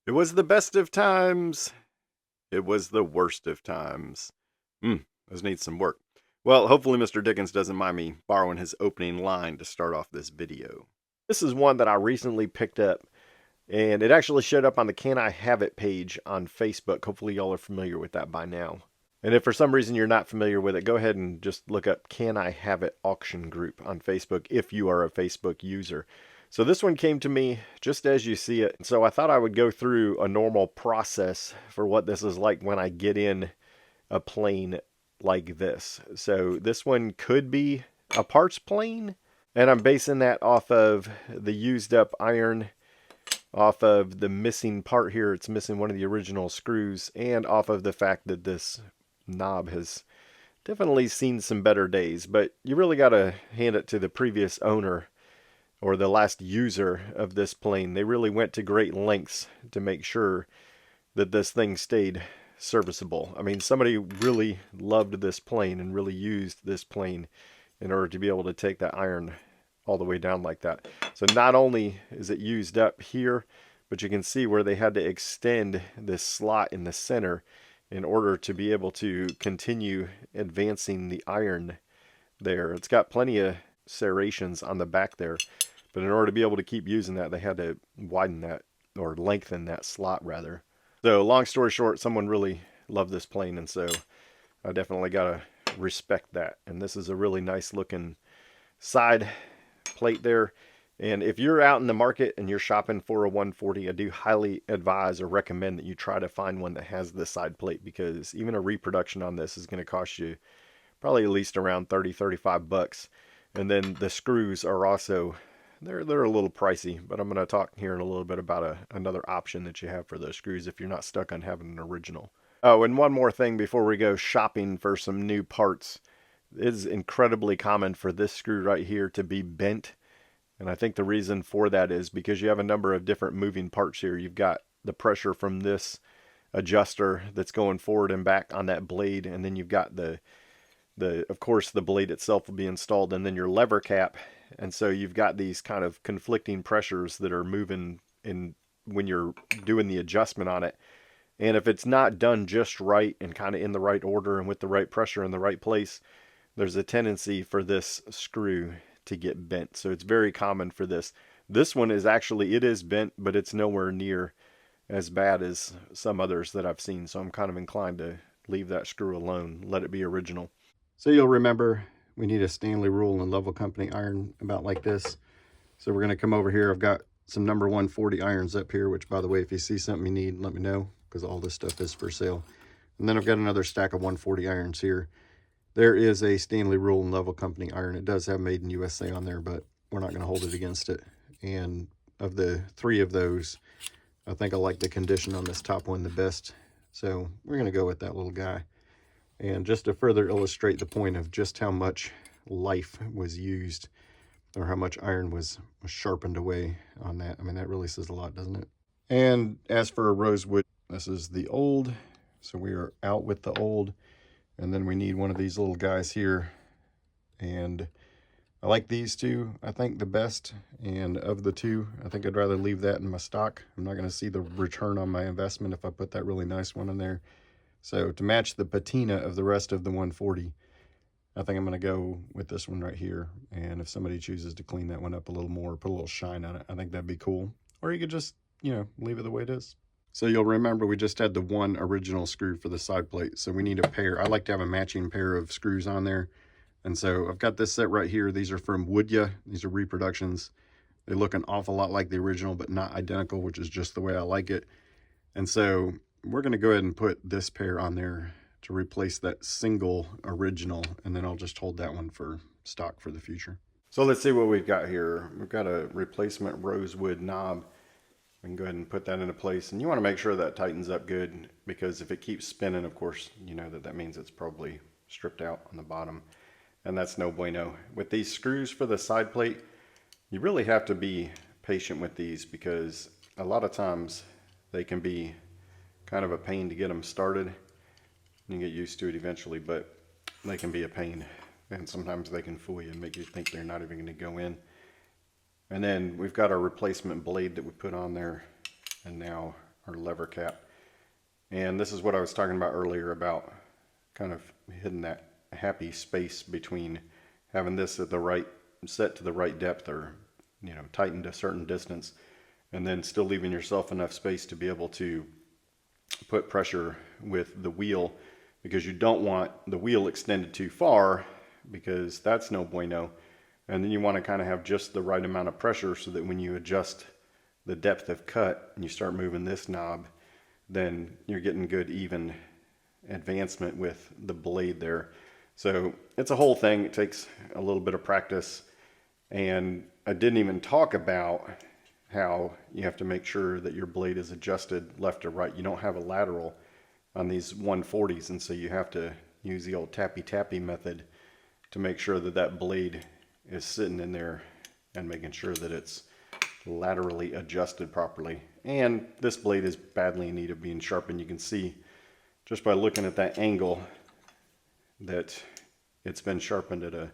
It was the best of times. It was the worst of times. Those need some work. Well, hopefully Mr. Dickens doesn't mind me borrowing his opening line to start off this video. This is one that I recently picked up, and it actually showed up on the Can I Have It page on Facebook. Hopefully y'all are familiar with that by now. And if for some reason you're not familiar with it, go ahead and just look up Can I Have It auction group on Facebook if you are a Facebook user. So this one came to me just as you see it. So I thought I would go through a normal process for what this is like when I get in a plane like this. So this one could be a parts plane, and I'm basing that off of the used up iron, off of the missing part here. It's missing one of the original screws, and off of the fact that this knob has definitely seen some better days. But you really got to hand it to the previous owner, or the last user of this plane. They really went to great lengths to make sure that this thing stayed serviceable. I mean, somebody really loved this plane and really used this plane in order to be able to take that iron all the way down like that. So not only is it used up here, but you can see where they had to extend this slot in the center in order to be able to continue advancing the iron there. It's got plenty of serrations on the back there, but in order to be able to keep using that, they had to widen that, or lengthen that slot rather. So long story short, someone really loved this plane, and so I definitely gotta respect that. And this is a really nice looking side plate there. And if you're out in the market and you're shopping for a 140, I do highly advise or recommend that you try to find one that has this side plate, because even a reproduction on this is going to cost you probably at least around 30-35 bucks. And then the screws are also, they're a little pricey, but I'm going to talk here in a little bit about another option that you have for those screws if you're not stuck on having an original. Oh, and one more thing before we go shopping for some new parts. It is incredibly common for this screw right here to be bent. And I think the reason for that is because you have a number of different moving parts here. You've got the pressure from this adjuster that's going forward and back on that blade, and then you've got of course the blade itself will be installed, and then your lever cap. And so you've got these kind of conflicting pressures that are moving in when you're doing the adjustment on it. And if it's not done just right and kind of in the right order and with the right pressure in the right place, there's a tendency for this screw to get bent. So it's very common for this. This one is actually, it is bent, but it's nowhere near as bad as some others that I've seen. So I'm kind of inclined to leave that screw alone, let it be original. So you'll remember we need a Stanley Rule and Level Company iron about like this. So we're going to come over here. I've got some number 140 irons up here, which by the way, if you see something you need, let me know, because all this stuff is for sale. And then I've got another stack of 140 irons here. There is a Stanley Rule and Level Company iron. It does have Made in USA on there, but we're not going to hold it against it. And of the three of those, I think I like the condition on this top one the best. So we're going to go with that little guy. And just to further illustrate the point of just how much life was used, or how much iron was sharpened away on that. I mean, that really says a lot, doesn't it? And as for a rosewood, this is the old. So we are out with the old. And then we need one of these little guys here. And I like these two, I think, the best. And of the two, I think I'd rather leave that in my stock. I'm not going to see the return on my investment if I put that really nice one in there. So to match the patina of the rest of the 140, I think I'm going to go with this one right here. And if somebody chooses to clean that one up a little more, put a little shine on it, I think that'd be cool. Or you could just, leave it the way it is. So you'll remember we just had the one original screw for the side plate. So we need a pair. I like to have a matching pair of screws on there. And so I've got this set right here. These are from Woodya. These are reproductions. They look an awful lot like the original, but not identical, which is just the way I like it. And so we're going to go ahead and put this pair on there to replace that single original. And then I'll just hold that one for stock for the future. So let's see what we've got here. We've got a replacement rosewood knob. We can go ahead and put that into place, and you want to make sure that tightens up good, because if it keeps spinning, of course, you know that means it's probably stripped out on the bottom, and that's no bueno. With these screws for the side plate, you really have to be patient with these, because a lot of times they can be kind of a pain to get them started. You get used to it eventually, but they can be a pain, and sometimes they can fool you and make you think they're not even going to go in. And then we've got our replacement blade that we put on there, and now or lever cap. And this is what I was talking about earlier about kind of hitting that happy space between having this at the right, set to the right depth, or, you know, tightened a certain distance, and then still leaving yourself enough space to be able to put pressure with the wheel, because you don't want the wheel extended too far, because that's no bueno. And then you want to kind of have just the right amount of pressure so that when you adjust the depth of cut and you start moving this knob, then you're getting good even advancement with the blade there. So it's a whole thing. It takes a little bit of practice. And I didn't even talk about how you have to make sure that your blade is adjusted left to right. You don't have a lateral on these 140s, and so you have to use the old tappy method to make sure that that blade is sitting in there and making sure that it's laterally adjusted properly. And this blade is badly in need of being sharpened. You can see just by looking at that angle that it's been sharpened at a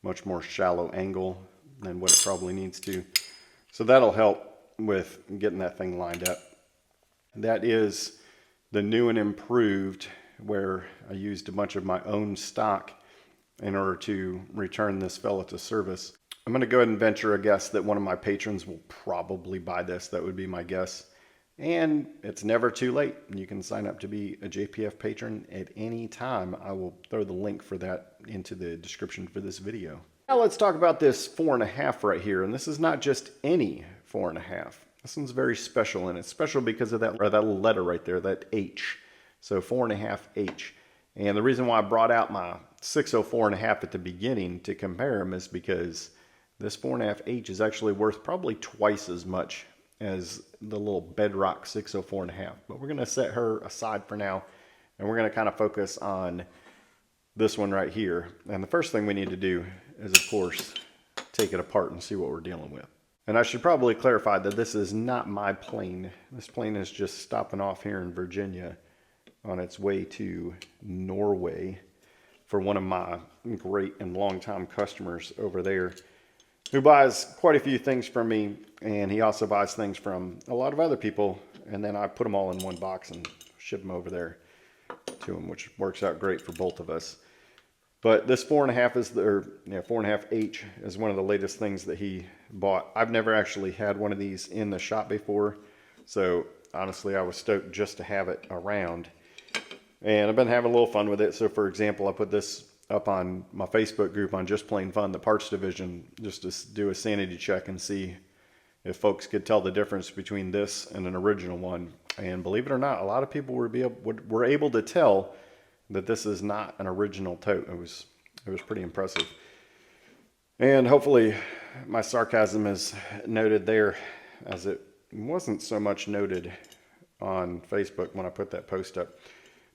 much more shallow angle than what it probably needs to. So that'll help with getting that thing lined up. That is the new and improved, where I used a bunch of my own stock in order to return this fella to service. I'm going to go ahead and venture a guess that one of my patrons will probably buy this. That would be my guess. And it's never too late. You can sign up to be a JPF patron at any time. I will throw the link for that into the description for this video. Now let's talk about this 4.5 right here. And this is not just any 4.5. This one's very special, and it's special because of that little letter right there, that H. So 4.5H. And the reason why I brought out my 604.5 at the beginning to compare them is because this 4.5H is actually worth probably twice as much as the little bedrock 604.5. But we're going to set her aside for now, and we're going to kind of focus on this one right here. And the first thing we need to do is, of course, take it apart and see what we're dealing with. And I should probably clarify that this is not my plane. This plane is just stopping off here in Virginia on its way to Norway for one of my great and longtime customers over there, who buys quite a few things from me, and he also buys things from a lot of other people, and then I put them all in one box and ship them over there to him, which works out great for both of us. But this 4.5 is 4.5H is one of the latest things that he bought. I've never actually had one of these in the shop before, so honestly I was stoked just to have it around, and I've been having a little fun with it. So for example, I put this up on my Facebook group on Just Plain Fun, the parts division, just to do a sanity check and see if folks could tell the difference between this and an original one. And believe it or not, a lot of people were able to tell that this is not an original tote. It was pretty impressive. And hopefully my sarcasm is noted there, as it wasn't so much noted on Facebook when I put that post up.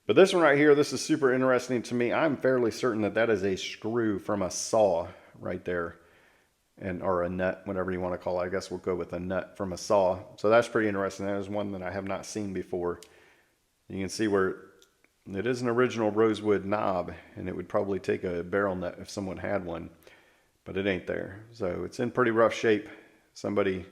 But this one right here, this is super interesting to me. I'm fairly certain that that is a screw from a saw right there, or a nut, whatever you want to call it. I guess we'll go with a nut from a saw. So that's pretty interesting. That is one that I have not seen before. You can see where it is an original rosewood knob, and it would probably take a barrel nut if someone had one, but it ain't there. So it's in pretty rough shape. Somebody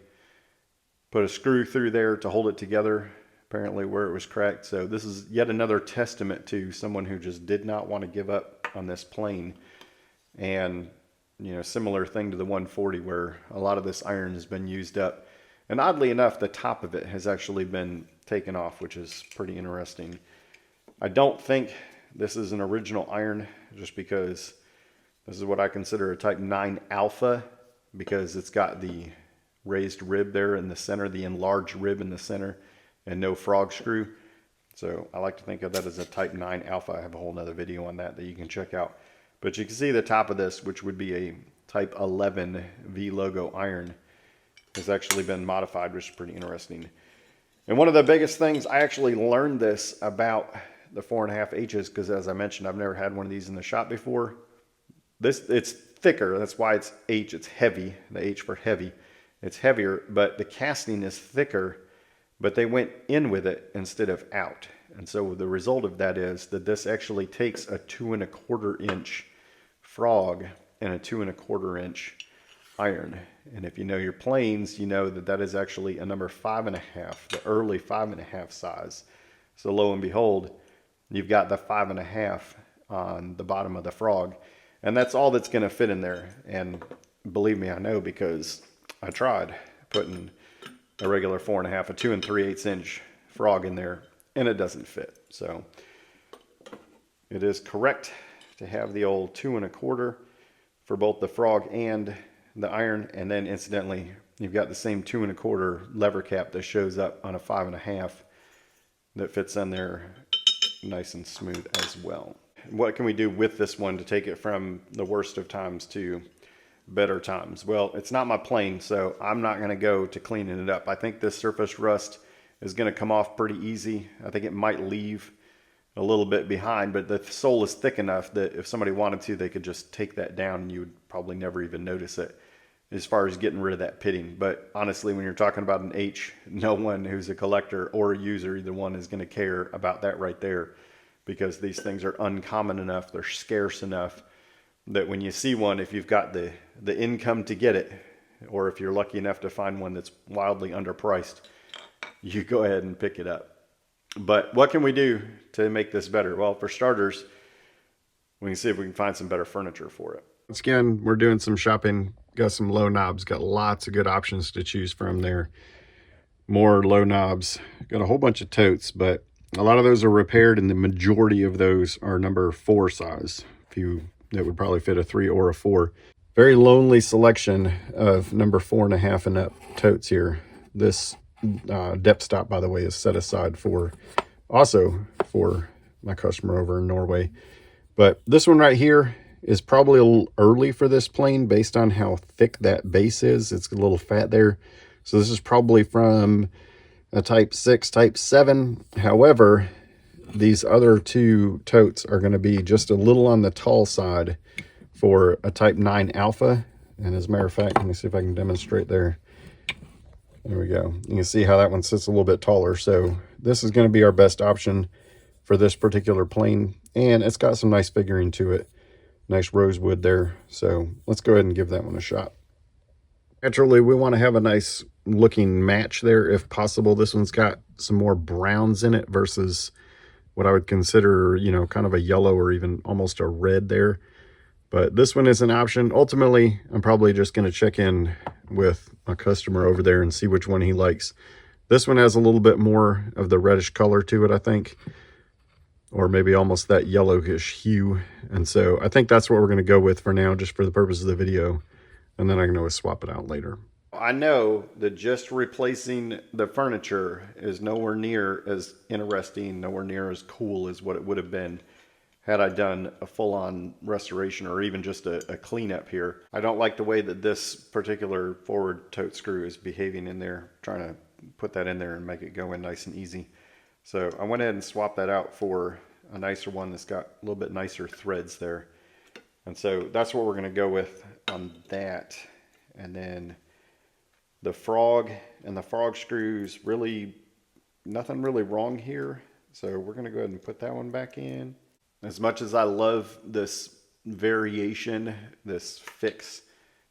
put a screw through there to hold it together, apparently where it was cracked. So this is yet another testament to someone who just did not want to give up on this plane. And, you know, similar thing to the 140, where a lot of this iron has been used up. And oddly enough, the top of it has actually been taken off, which is pretty interesting. I don't think this is an original iron, just because this is what I consider a Type 9 Alpha, because it's got the raised rib there in the center, the enlarged rib in the center, and no frog screw. So I like to think of that as a Type 9 Alpha. I have a whole nother video on that you can check out. But you can see the top of this, which would be a Type 11 V logo iron, has actually been modified, which is pretty interesting. And one of the biggest things, I actually learned this about the 4.5Hs, because as I mentioned, I've never had one of these in the shop before. It's thicker, that's why it's H, it's heavy, the H for heavy. It's heavier, but the casting is thicker, but they went in with it instead of out. And so the result of that is that this actually takes a 2¼ inch frog and a 2¼ inch iron. And if you know your planes, you know that that is actually a number 5.5, the early 5.5 size. So lo and behold, you've got the 5.5 on the bottom of the frog. And that's all that's going to fit in there. And believe me, I know, because I tried putting a regular 4.5, a 2 3/8 inch frog in there, and it doesn't fit. So it is correct to have the old 2 1/4 for both the frog and the iron. And then incidentally, you've got the same 2 1/4 lever cap that shows up on a 5.5 that fits in there nice and smooth as well. What can we do with this one to take it from the worst of times to better times? Well, it's not my plane, so I'm not going to go to cleaning it up. I think this surface rust is going to come off pretty easy. I think it might leave a little bit behind, but the sole is thick enough that if somebody wanted to, they could just take that down and you would probably never even notice it as far as getting rid of that pitting. But honestly, when you're talking about an H, no one who's a collector or a user, either one, is going to care about that right there, because these things are uncommon enough, they're scarce enough that when you see one, if you've got the income to get it, or if you're lucky enough to find one that's wildly underpriced, you go ahead and pick it up. But what can we do to make this better? Well, for starters, we can see if we can find some better furniture for it. Once again, we're doing some shopping, got some low knobs, got lots of good options to choose from there. More low knobs, got a whole bunch of totes, but a lot of those are repaired, and the majority of those are number 4 size. A few that would probably fit a 3 or a 4. Very lonely selection of number 4.5 and up totes here. This depth stop, by the way, is set aside for my customer over in Norway. But this one right here is probably a little early for this plane based on how thick that base is. It's a little fat there. So this is probably from a type 6, type 7. However, these other 2 totes are going to be just a little on the tall side for a type 9 alpha. And as a matter of fact, let me see if I can demonstrate there. There we go. You can see how that one sits a little bit taller. So this is going to be our best option for this particular plane. And it's got some nice figuring to it. Nice rosewood there. So let's go ahead and give that one a shot. Naturally, we want to have a nice looking match there if possible. This one's got some more browns in it versus what I would consider, you know, kind of a yellow or even almost a red there. But this one is an option. Ultimately, I'm probably just going to check in with a customer over there and see which one he likes. This one has a little bit more of the reddish color to it, I think, or maybe almost that yellowish hue. And so I think that's what we're going to go with for now, just for the purpose of the video. And then I can always swap it out later. I know that just replacing the furniture is nowhere near as interesting, nowhere near as cool as what it would have been had I done a full-on restoration or even just a cleanup here. I don't like the way that this particular forward tote screw is behaving in there, trying to put that in there and make it go in nice and easy. So I went ahead and swapped that out for a nicer one that's got a little bit nicer threads there. And so that's what we're going to go with on that. And then the frog and the frog screws, really nothing really wrong here. So we're going to go ahead and put that one back in. As much as I love this variation, this fix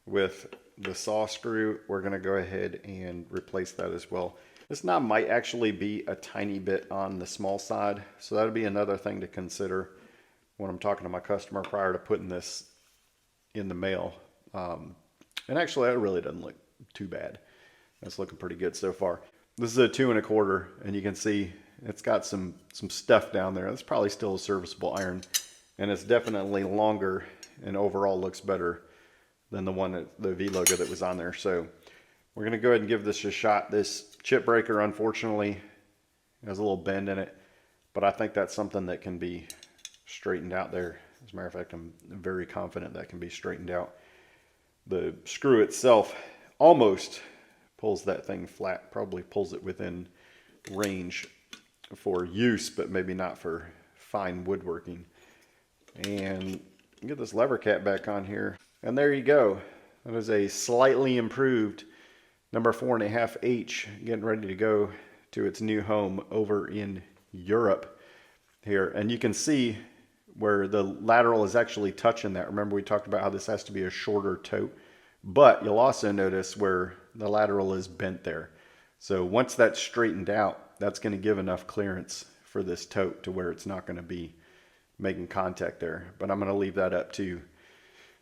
with the saw screw, we're going to go ahead and replace that as well. This knob might actually be a tiny bit on the small side, so that'll be another thing to consider when I'm talking to my customer prior to putting this in the mail. And actually, that really doesn't look too bad. That's looking pretty good so far. This is a 2 1/4, and you can see it's got some stuff down there. That's probably still a serviceable iron, and it's definitely longer and overall looks better than the one that the V logo that was on there. So we're going to go ahead and give this a shot. This chip breaker, unfortunately, has a little bend in it, but I think that's something that can be straightened out there. As a matter of fact, I'm very confident that can be straightened out. The screw itself almost pulls that thing flat, probably pulls it within range for use, but maybe not for fine woodworking. And get this lever cap back on here, and there you go. That is a slightly improved number 4.5 H, getting ready to go to its new home over in Europe here. And you can see where the lateral is actually touching that. Remember, we talked about how this has to be a shorter tote But you'll also notice where the lateral is bent there. So once that's straightened out, that's going to give enough clearance for this tote to where it's not going to be making contact there. But I'm going to leave that up to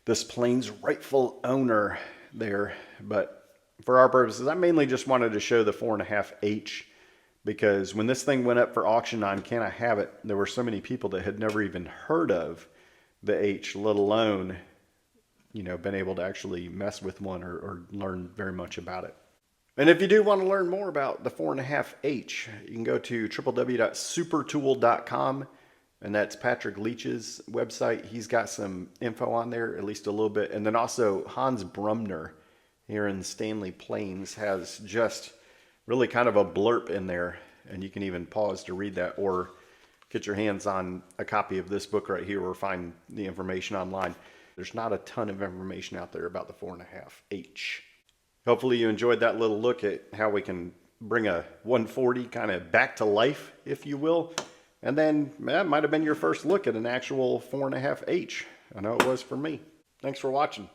this plane's rightful owner there. But for our purposes, I mainly just wanted to show the 4.5H, because when this thing went up for auction on Can I Have It, there were so many people that had never even heard of the H, let alone, you know, been able to actually mess with one or learn very much about it. And if you do want to learn more about the 4.5H, you can go to www.supertool.com, and that's Patrick Leach's website. He's got some info on there, at least a little bit. And then also Hans Brumner here in Stanley Plains has just really kind of a blurb in there, and you can even pause to read that or get your hands on a copy of this book right here or find the information online. There's not a ton of information out there about the 4.5H. Hopefully you enjoyed that little look at how we can bring a 140 kind of back to life, if you will. And then that might have been your first look at an actual 4.5H. I know it was for me. Thanks for watching.